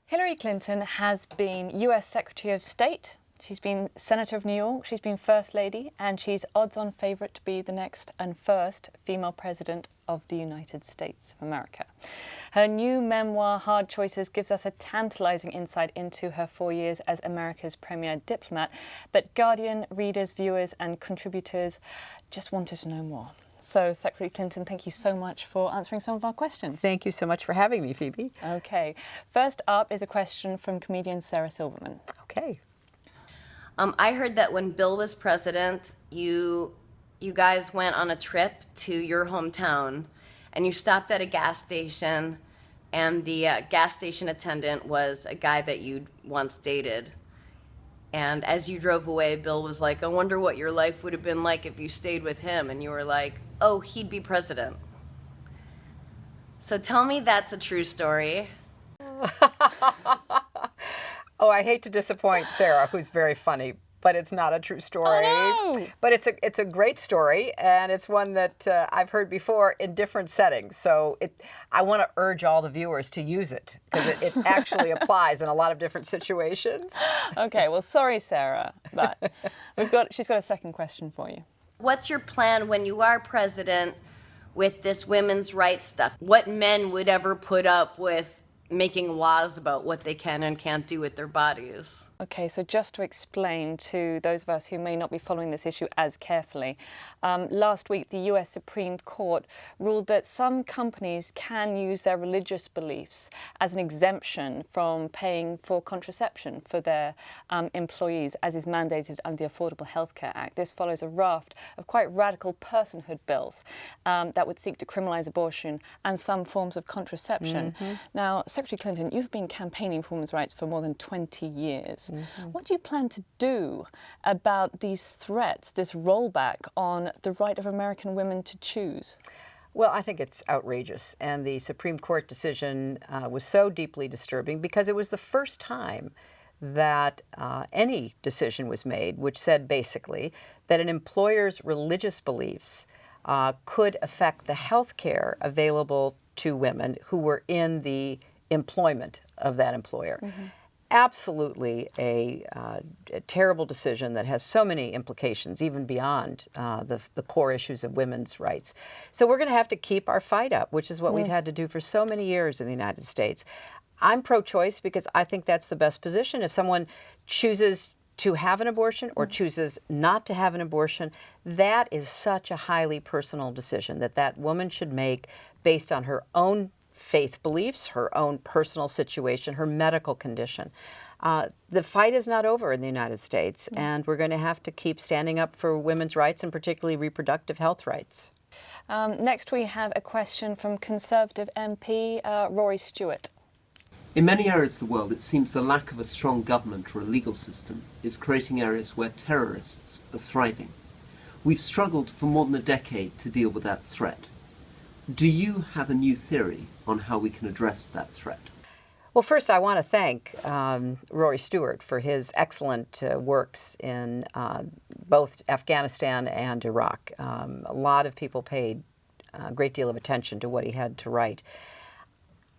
Hillary Clinton has been US Secretary of State, she's been Senator of New York, she's been First Lady, and she's odds-on favourite to be the next and first female President of the United States of America. Her new memoir, Hard Choices, gives us a tantalising insight into her 4 years as America's premier diplomat, but Guardian readers, viewers and contributors just wanted to know more. So, Secretary Clinton, thank you so much for answering some of our questions. Thank you so much for having me, Phoebe. Okay. First up is a question from comedian Sarah Silverman. Okay. I heard that when Bill was president, you guys went on a trip to your hometown and you stopped at a gas station, and the gas station attendant was a guy that you'd once dated. And as you drove away, Bill was like, I wonder what your life would have been like if you stayed with him. And you were like, oh, he'd be president. So tell me that's a true story. Oh, I hate to disappoint Sarah, who's very funny, but it's not a true story. Oh, no. But it's a great story, and it's one that I've heard before in different settings. So I want to urge all the viewers to use it, because it actually applies in a lot of different situations. Okay, well, sorry, Sarah, but she's got a second question for you. What's your plan when you are president with this women's rights stuff? What men would ever put up with making laws about what they can and can't do with their bodies? Okay, so just to explain to those of us who may not be following this issue as carefully, last week the US Supreme Court ruled that some companies can use their religious beliefs as an exemption from paying for contraception for their employees, as is mandated under the Affordable Health Care Act. This follows a raft of quite radical personhood bills that would seek to criminalise abortion and some forms of contraception. Mm-hmm. Now, Secretary Clinton, you've been campaigning for women's rights for more than 20 years. Mm-hmm. What do you plan to do about these threats, this rollback on the right of American women to choose? Well, I think it's outrageous. And the Supreme Court decision was so deeply disturbing because it was the first time that any decision was made which said basically that an employer's religious beliefs could affect the health care available to women who were in the employment of that employer. Mm-hmm. Absolutely a terrible decision that has so many implications, even beyond the core issues of women's rights. So we're going to have to keep our fight up, which is what we've had to do for so many years in the United States. I'm pro-choice because I think that's the best position. If someone chooses to have an abortion or chooses not to have an abortion, that is such a highly personal decision that woman should make based on her own faith beliefs, her own personal situation, her medical condition. The fight is not over in the United States, and we're going to have to keep standing up for women's rights and particularly reproductive health rights. Next we have a question from Conservative MP Rory Stewart. In many areas of the world, it seems the lack of a strong government or a legal system is creating areas where terrorists are thriving. We've struggled for more than a decade to deal with that threat. Do you have a new theory on how we can address that threat? Well, first I want to thank Rory Stewart for his excellent works in both Afghanistan and Iraq. A lot of people paid a great deal of attention to what he had to write.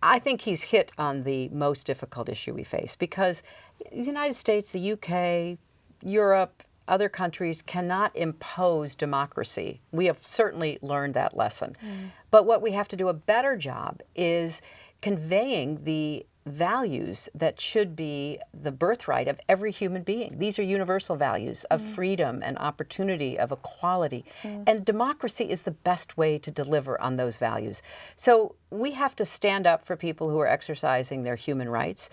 I think he's hit on the most difficult issue we face because the United States, the UK, Europe, other countries cannot impose democracy. We have certainly learned that lesson. But what we have to do a better job is conveying the values that should be the birthright of every human being. These are universal values of freedom and opportunity, of equality. And democracy is the best way to deliver on those values. So we have to stand up for people who are exercising their human rights.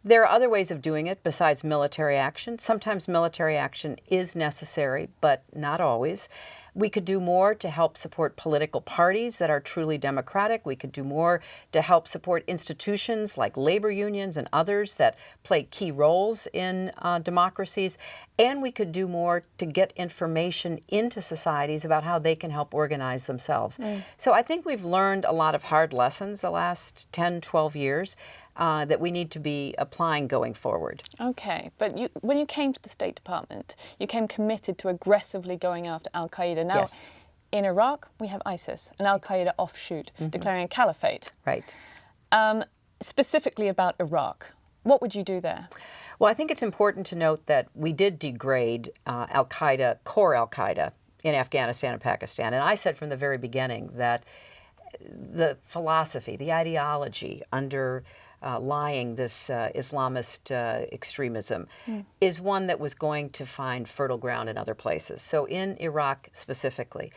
There are other ways of doing it besides military action. Sometimes military action is necessary, but not always. We could do more to help support political parties that are truly democratic. We could do more to help support institutions like labor unions and others that play key roles in democracies. And we could do more to get information into societies about how they can help organize themselves. So I think we've learned a lot of hard lessons the last 10, 12 years. That we need to be applying going forward. Okay, but when you came to the State Department, you came committed to aggressively going after al-Qaeda. Now, yes. In Iraq, we have ISIS, an al-Qaeda offshoot, declaring a caliphate. Right. Specifically about Iraq, What would you do there? Well, I think it's important to note that we did degrade Al-Qaeda, core Al-Qaeda, in Afghanistan and Pakistan. And I said from the very beginning that the philosophy, the ideology underlying this Islamist extremism is one that was going to find fertile ground in other places. So in Iraq specifically,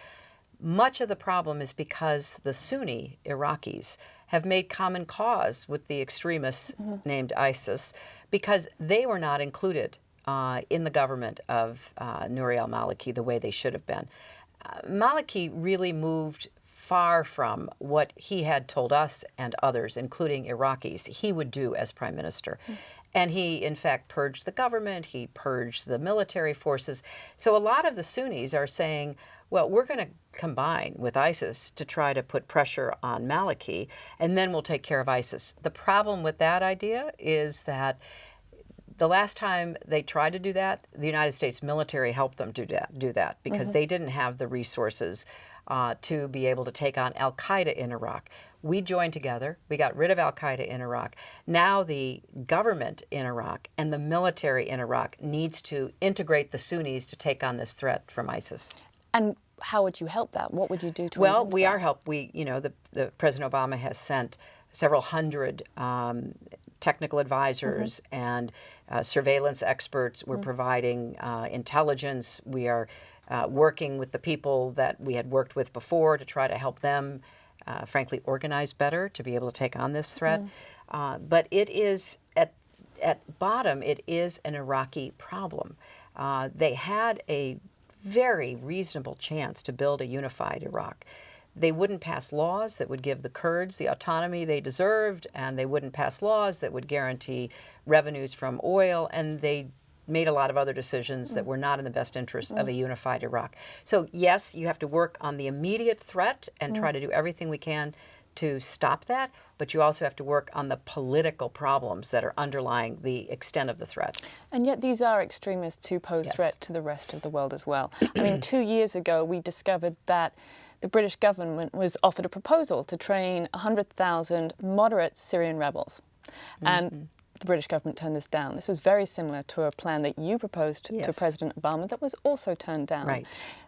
much of the problem is because the Sunni Iraqis have made common cause with the extremists named ISIS because they were not included in the government of Nouri al-Maliki the way they should have been. Maliki really moved far from what he had told us and others, including Iraqis, he would do as prime minister. And he, in fact, purged the government, he purged the military forces. So a lot of the Sunnis are saying, well, we're going to combine with ISIS to try to put pressure on Maliki, and then we'll take care of ISIS. The problem with that idea is that the last time they tried to do that, the United States military helped them do that because they didn't have the resources to be able to take on Al-Qaeda in Iraq. We joined together. We got rid of Al-Qaeda in Iraq. Now the government in Iraq and the military in Iraq needs to integrate the Sunnis to take on this threat from ISIS. And how would you help that? What would you do to Well, we are helped. The President Obama has sent several hundred technical advisors and surveillance experts. We're providing intelligence. We are working with the people that we had worked with before to try to help them, frankly, organize better to be able to take on this threat. But it is, at bottom, it is an Iraqi problem. They had a very reasonable chance to build a unified Iraq. They wouldn't pass laws that would give the Kurds the autonomy they deserved, and they wouldn't pass laws that would guarantee revenues from oil, and they made a lot of other decisions that were not in the best interest of a unified Iraq. So yes, you have to work on the immediate threat and try to do everything we can to stop that, but you also have to work on the political problems that are underlying the extent of the threat. And yet these are extremists who pose threat to the rest of the world as well. I mean, 2 years ago we discovered that the British government was offered a proposal to train 100,000 moderate Syrian rebels. And the British government turned this down. This was very similar to a plan that you proposed to President Obama that was also turned down. Right.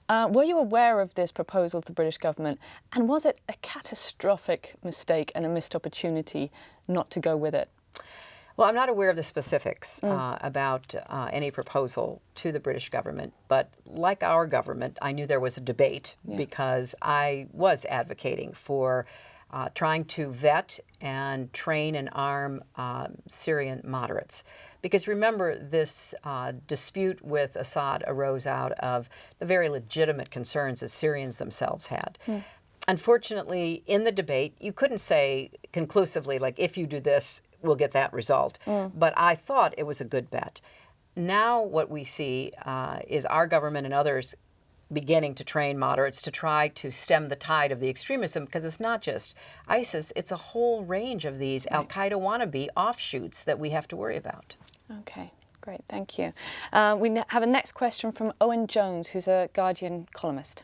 Were you aware of this proposal to the British government, and was it a catastrophic mistake and a missed opportunity not to go with it? Well, I'm not aware of the specifics about any proposal to the British government, but like our government, I knew there was a debate because I was advocating for trying to vet and train and arm Syrian moderates. Because remember, this dispute with Assad arose out of the very legitimate concerns that Syrians themselves had. Unfortunately, in the debate, you couldn't say conclusively, like, if you do this, we'll get that result. But I thought it was a good bet. Now what we see is our government and others beginning to train moderates to try to stem the tide of the extremism, because it's not just ISIS, it's a whole range of these Al-Qaeda wannabe offshoots that we have to worry about. Okay, great, thank you. We have a next question from Owen Jones, who's a Guardian columnist.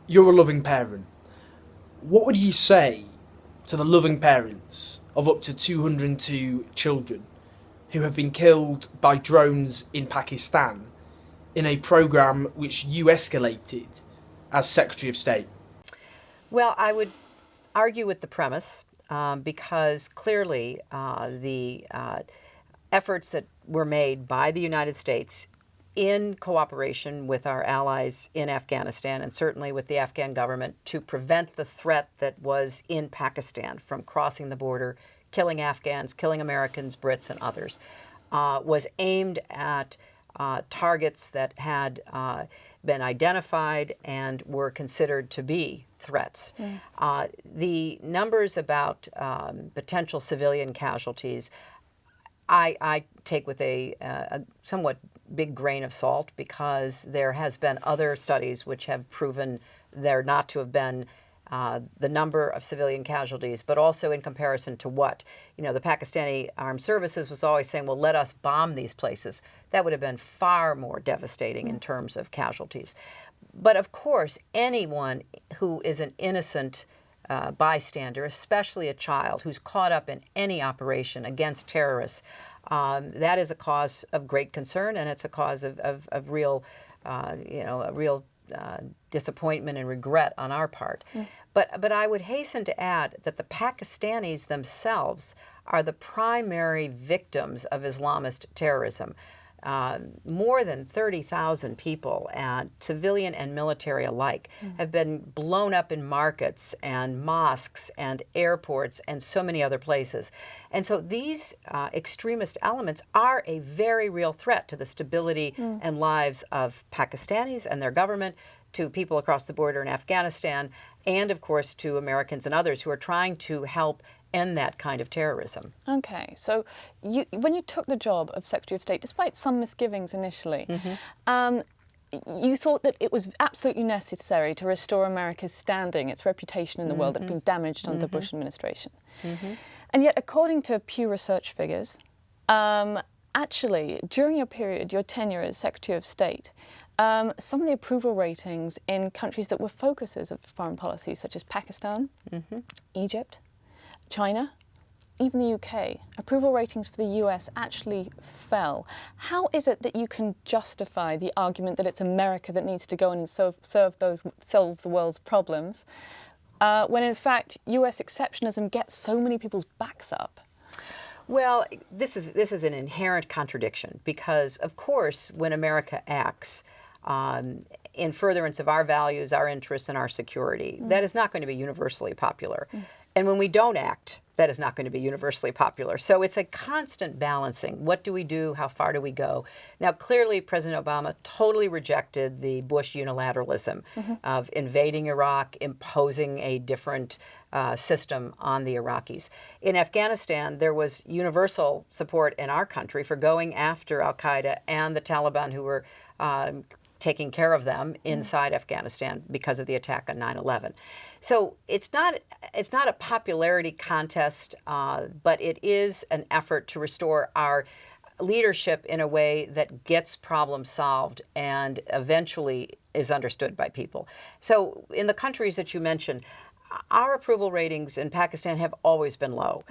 You're a loving parent. What would you say to the loving parents of up to 202 children who have been killed by drones in Pakistan in a programme which you escalated as Secretary of State? Well, I would argue with the premise because clearly the efforts that were made by the United States in cooperation with our allies in Afghanistan and certainly with the Afghan government to prevent the threat that was in Pakistan from crossing the border, killing Afghans, killing Americans, Brits, and others, was aimed at targets that had been identified and were considered to be threats. The numbers about potential civilian casualties, I take with a somewhat big grain of salt, because there has been other studies which have proven there not to have been the number of civilian casualties, but also in comparison to what? You know, the Pakistani Armed Services was always saying, well, let us bomb these places. That would have been far more devastating in terms of casualties. But of course, anyone who is an innocent bystander, especially a child who's caught up in any operation against terrorists, that is a cause of great concern, and it's a cause of real, disappointment and regret on our part. But I would hasten to add that the Pakistanis themselves are the primary victims of Islamist terrorism. More than 30,000 people, civilian and military alike, have been blown up in markets and mosques and airports and so many other places. And so these extremist elements are a very real threat to the stability and lives of Pakistanis and their government, to people across the border in Afghanistan, and of course to Americans and others who are trying to help end that kind of terrorism. Okay, so when you took the job of Secretary of State, despite some misgivings initially, you thought that it was absolutely necessary to restore America's standing, its reputation in the world that had been damaged under the Bush administration. And yet, according to Pew Research figures, actually, during your tenure as Secretary of State, some of the approval ratings in countries that were focuses of foreign policy, such as Pakistan, Egypt, China, even the UK, approval ratings for the US actually fell. How is it that you can justify the argument that it's America that needs to go in and solve the world's problems, when in fact US exceptionism gets so many people's backs up? Well, this is an inherent contradiction, because of course when America acts in furtherance of our values, our interests, and our security, that is not going to be universally popular. And when we don't act, that is not going to be universally popular. So it's a constant balancing. What do we do? How far do we go? Now, clearly, President Obama totally rejected the Bush unilateralism of invading Iraq, imposing a different system on the Iraqis. In Afghanistan, there was universal support in our country for going after al-Qaeda and the Taliban, who were taking care of them inside Afghanistan because of the attack on 9/11. So it's not a popularity contest, but it is an effort to restore our leadership in a way that gets problems solved and eventually is understood by people. So in the countries that you mentioned, our approval ratings in Pakistan have always been low.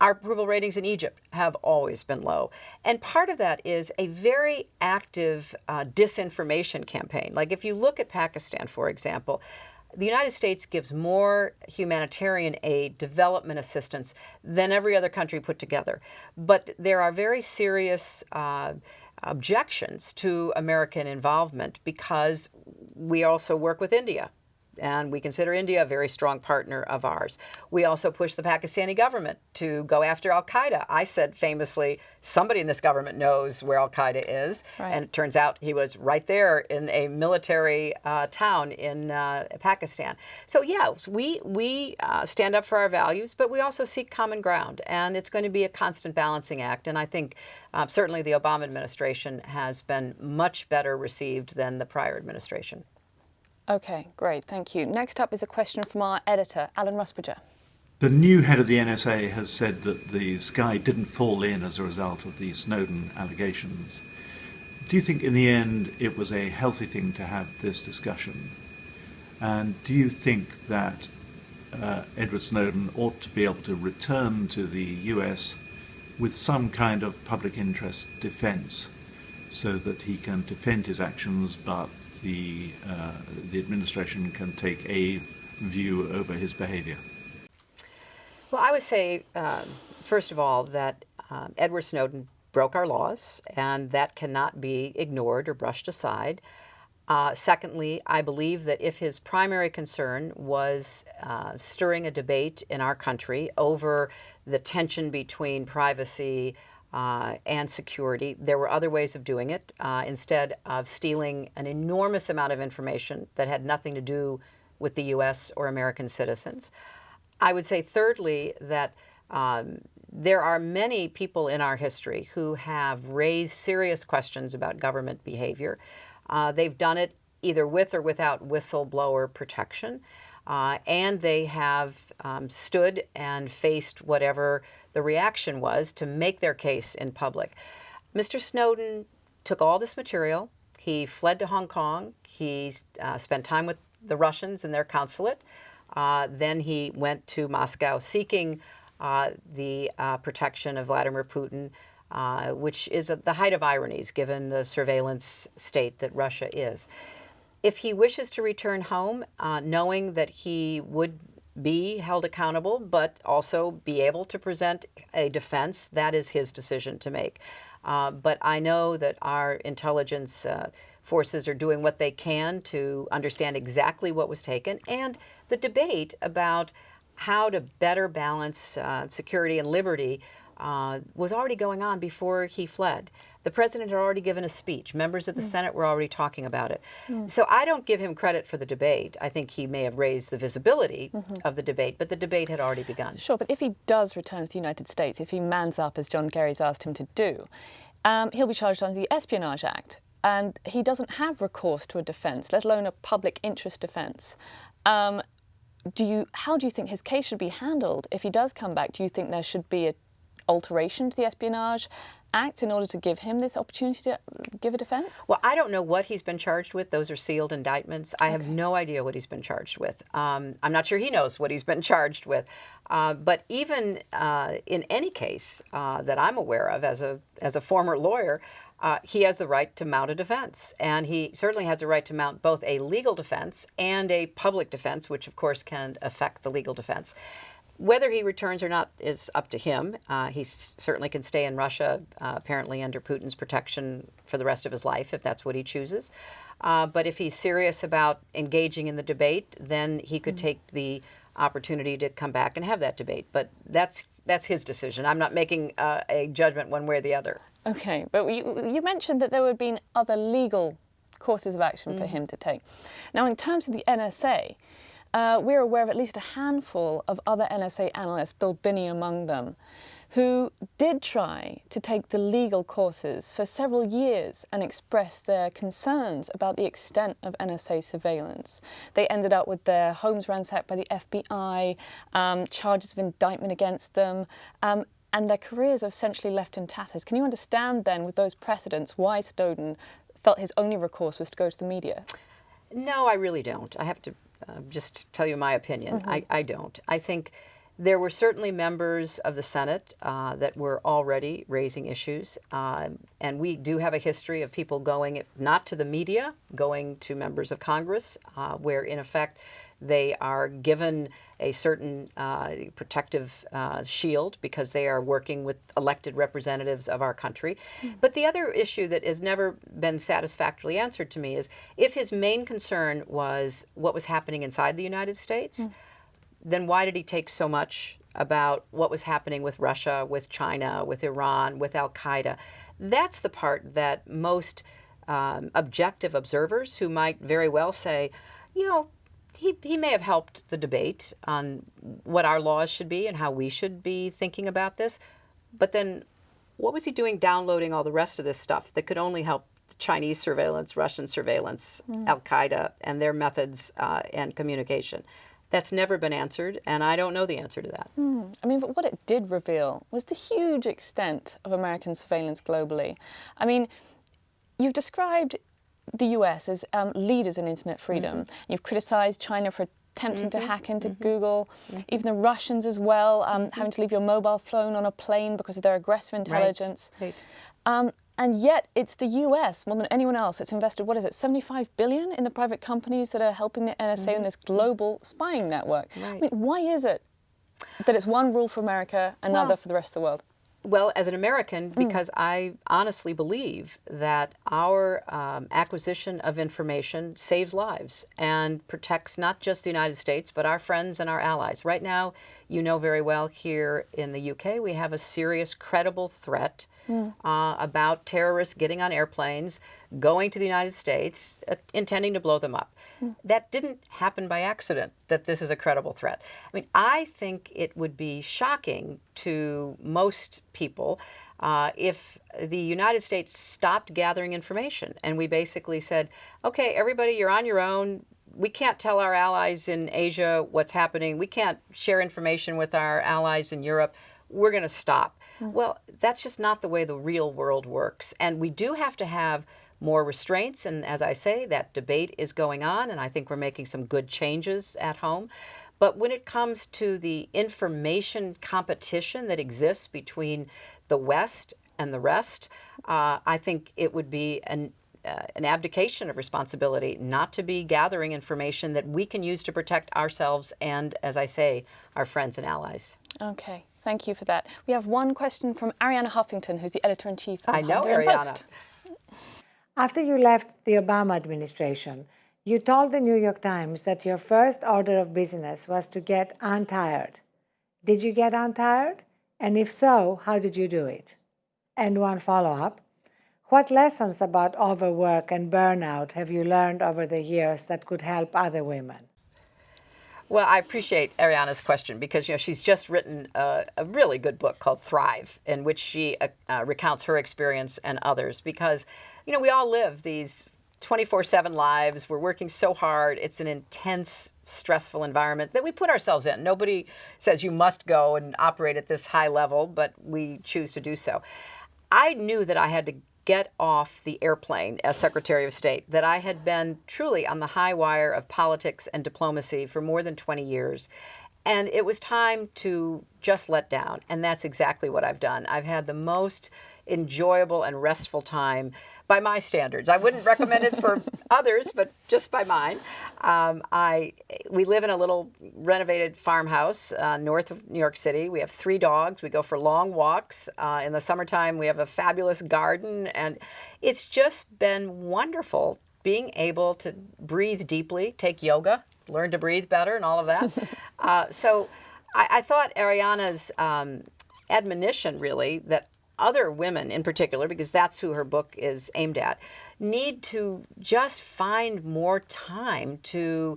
Our approval ratings in Egypt have always been low. And part of that is a very active disinformation campaign. Like if you look at Pakistan, for example, the United States gives more humanitarian aid, development assistance than every other country put together. But there are very serious objections to American involvement because we also work with India. And we consider India a very strong partner of ours. We also push the Pakistani government to go after al-Qaeda. I said famously, somebody in this government knows where al-Qaeda is. Right. And it turns out he was right there in a military town in Pakistan. So yeah, we stand up for our values, but we also seek common ground. And it's going to be a constant balancing act. And I think certainly the Obama administration has been much better received than the prior administration. Okay, great, thank you. Next up is a question from our editor, Alan Rusbridger. The new head of the NSA has said that the sky didn't fall in as a result of the Snowden allegations. Do you think in the end it was a healthy thing to have this discussion? And do you think that Edward Snowden ought to be able to return to the US with some kind of public interest defense so that he can defend his actions, but the administration can take a view over his behavior? Well, I would say, first of all, that Edward Snowden broke our laws, and that cannot be ignored or brushed aside. Secondly, I believe that if his primary concern was stirring a debate in our country over the tension between privacy and security, there were other ways of doing it, instead of stealing an enormous amount of information that had nothing to do with the U.S. or American citizens. I would say, thirdly, that there are many people in our history who have raised serious questions about government behavior. They've done it either with or without whistleblower protection, and they have stood and faced whatever the reaction was to make their case in public. Mr. Snowden took all this material. He fled to Hong Kong. He spent time with the Russians in their consulate. Then he went to Moscow seeking the protection of Vladimir Putin, which is at the height of ironies given the surveillance state that Russia is. If he wishes to return home, knowing that he would be held accountable, but also be able to present a defense, that is his decision to make. But I know that our intelligence forces are doing what they can to understand exactly what was taken, and the debate about how to better balance security and liberty was already going on before he fled. The president had already given a speech. Members of the Senate were already talking about it. So I don't give him credit for the debate. I think he may have raised the visibility of the debate, but the debate had already begun. Sure, but if he does return to the United States, if he mans up as John Kerry's asked him to do, he'll be charged under the Espionage Act. And he doesn't have recourse to a defence, let alone a public interest defence. How do you think his case should be handled if he does come back? Do you think there should be an alteration to the Espionage Act in order to give him this opportunity to give a defence? Well, I don't know what he's been charged with. Those are sealed indictments. I have no idea what he's been charged with. I'm not sure he knows what he's been charged with. But even in any case that I'm aware of as a former lawyer, he has the right to mount a defense. And he certainly has the right to mount both a legal defense and a public defense, which of course can affect the legal defense. Whether he returns or not is up to him. He certainly can stay in Russia, apparently under Putin's protection for the rest of his life, if that's what he chooses. But if he's serious about engaging in the debate, then he could take the opportunity to come back and have that debate. But that's his decision. I'm not making a judgment one way or the other. Okay, but you mentioned that there would have been other legal courses of action for him to take. Now, in terms of the NSA, we're aware of at least a handful of other NSA analysts, Bill Binney among them, who did try to take the legal courses for several years and express their concerns about the extent of NSA surveillance. They ended up with their homes ransacked by the FBI, charges of indictment against them, and their careers are essentially left in tatters. Can you understand then, with those precedents, why Snowden felt his only recourse was to go to the media? No, I really don't. I have to just tell you my opinion. I don't. I think there were certainly members of the Senate that were already raising issues. And we do have a history of people going, not to the media, going to members of Congress, where in effect they are given a certain protective shield because they are working with elected representatives of our country. But the other issue that has never been satisfactorily answered to me is if his main concern was what was happening inside the United States, then why did he take so much about what was happening with Russia, with China, with Iran, with Al-Qaeda? That's the part that most objective observers who might very well say, you know, he may have helped the debate on what our laws should be and how we should be thinking about this. But then what was he doing downloading all the rest of this stuff that could only help Chinese surveillance, Russian surveillance, Al-Qaeda, and their methods and communication? That's never been answered, and I don't know the answer to that. I mean, but what it did reveal was the huge extent of American surveillance globally. I mean, you've described the US as leaders in internet freedom. You've criticised China for attempting to hack into Google, even the Russians as well, having to leave your mobile phone on a plane because of their aggressive intelligence. Right. And yet it's the US, more than anyone else, that's invested, what is it, 75 billion in the private companies that are helping the NSA in this global spying network. Right. I mean, why is it that it's one rule for America, another for the rest of the world? Well, as an American, because I honestly believe that our acquisition of information saves lives and protects not just the United States, but our friends and our allies. Right now, you know very well, here in the UK, we have a serious, credible threat about terrorists getting on airplanes, going to the United States, intending to blow them up. That didn't happen by accident, that this is a credible threat. I mean, I think it would be shocking to most people if the United States stopped gathering information and we basically said, okay, everybody, you're on your own. We can't tell our allies in Asia what's happening. We can't share information with our allies in Europe. We're going to stop. Well, that's just not the way the real world works. And we do have to have more restraints. And as I say, that debate is going on. And I think we're making some good changes at home. But when it comes to the information competition that exists between the West and the rest, I think it would be an abdication of responsibility not to be gathering information that we can use to protect ourselves and, as I say, our friends and allies. Okay, thank you for that. We have one question from Arianna Huffington, who's the editor-in-chief of I know Huffington Arianna. Post. After you left the Obama administration, you told the New York Times that your first order of business was to get untired. Did you get untired? And if so, how did you do it? And one follow-up, what lessons about overwork and burnout have you learned over the years that could help other women? Well, I appreciate Arianna's question because she's just written a really good book called Thrive, in which she recounts her experience and others. Because we all live these 24/7 lives. We're working so hard. It's an intense, stressful environment that we put ourselves in. Nobody says you must go and operate at this high level, but we choose to do so. I knew that I had to get off the airplane as Secretary of State, that I had been truly on the high wire of politics and diplomacy for more than 20 years. And it was time to just let down. And that's exactly what I've done. I've had the most enjoyable and restful time by my standards. I wouldn't recommend it for others, but just by mine. We live in a little renovated farmhouse north of New York City. We have 3 dogs. We go for long walks. In the summertime, we have a fabulous garden. And it's just been wonderful being able to breathe deeply, take yoga, learn to breathe better and all of that. So I thought Arianna's admonition, really, that other women in particular, because that's who her book is aimed at, need to just find more time to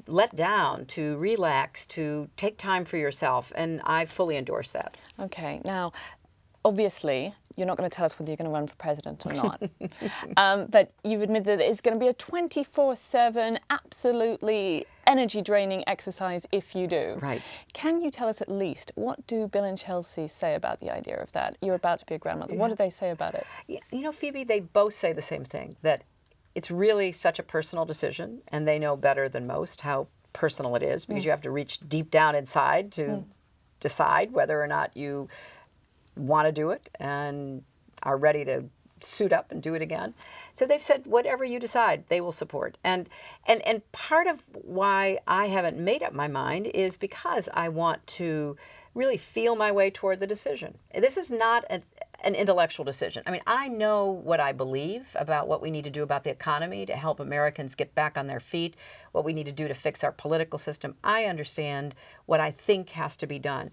let down, to relax, to take time for yourself. And I fully endorse that. Okay, now, obviously, you're not going to tell us whether you're going to run for president or not. But you've admitted that it's going to be a 24/7, absolutely energy-draining exercise if you do. Right. Can you tell us at least, what do Bill and Chelsea say about the idea of that? You're about to be a grandmother. What do they say about it? Phoebe, they both say the same thing, that it's really such a personal decision, and they know better than most how personal it is, because you have to reach deep down inside to decide whether or not you want to do it and are ready to suit up and do it again. So they've said whatever you decide, they will support. And part of why I haven't made up my mind is because I want to really feel my way toward the decision. This is not an intellectual decision. I mean, I know what I believe about what we need to do about the economy to help Americans get back on their feet, what we need to do to fix our political system. I understand what I think has to be done.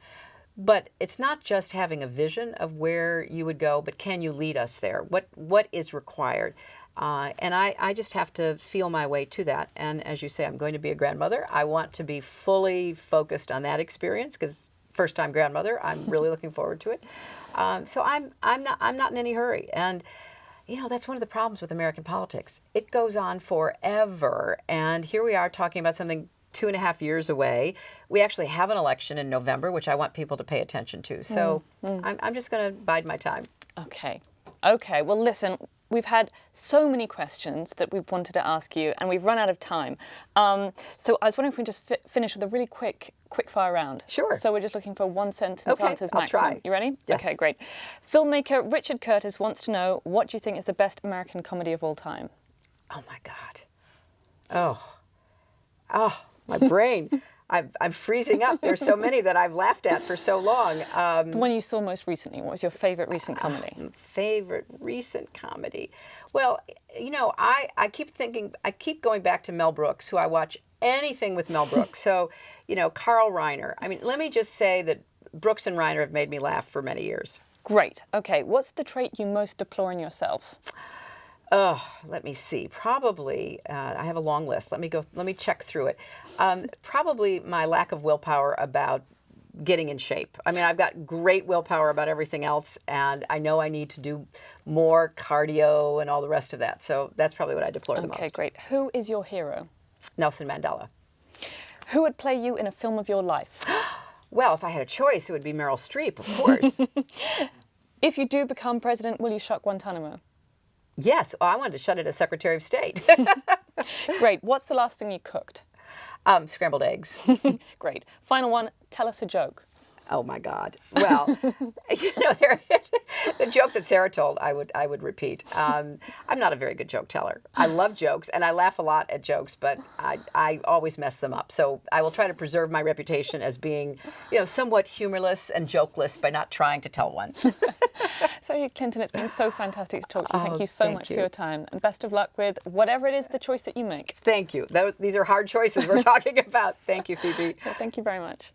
But it's not just having a vision of where you would go, but can you lead us there? What is required? And I just have to feel my way to that. And as you say, I'm going to be a grandmother. I want to be fully focused on that experience because first-time grandmother. I'm really looking forward to it. So I'm not in any hurry. And that's one of the problems with American politics. It goes on forever. And here we are talking about something 2.5 years away. We actually have an election in November, which I want people to pay attention to. So I'm just going to bide my time. Okay. Well, listen, we've had so many questions that we've wanted to ask you, and we've run out of time. So I was wondering if we can just finish with a really quick fire round. Sure. So we're just looking for one-sentence answers I'll maximum. try. You ready? Yes. Okay, great. Filmmaker Richard Curtis wants to know, what do you think is the best American comedy of all time? Oh, my God. Oh, my brain. I'm freezing up. There's so many that I've laughed at for so long. The one you saw most recently, what was your favourite recent comedy? Favorite recent comedy? Well, I keep going back to Mel Brooks, who I watch anything with Mel Brooks. So, Carl Reiner. I mean, let me just say that Brooks and Reiner have made me laugh for many years. Great. Okay, what's the trait you most deplore in yourself? Oh, let me see. Probably, I have a long list. Let me check through it. Probably my lack of willpower about getting in shape. I mean, I've got great willpower about everything else, and I know I need to do more cardio and all the rest of that. So that's probably what I deplore the most. Okay, great. Who is your hero? Nelson Mandela. Who would play you in a film of your life? Well, if I had a choice, it would be Meryl Streep, of course. If you do become president, will you shut Guantanamo? Yes, I wanted to shut it as Secretary of State. Great. What's the last thing you cooked? Scrambled eggs. Great. Final one, tell us a joke. Oh my God! Well, the joke that Sarah told, I would repeat. I'm not a very good joke teller. I love jokes and I laugh a lot at jokes, but I always mess them up. So I will try to preserve my reputation as being, somewhat humorless and jokeless by not trying to tell one. So Clinton, it's been so fantastic to talk to you. Thank you so much for your time, and best of luck with whatever it is, the choice that you make. Thank you. These are hard choices we're talking about. Thank you, Phoebe. Thank you very much.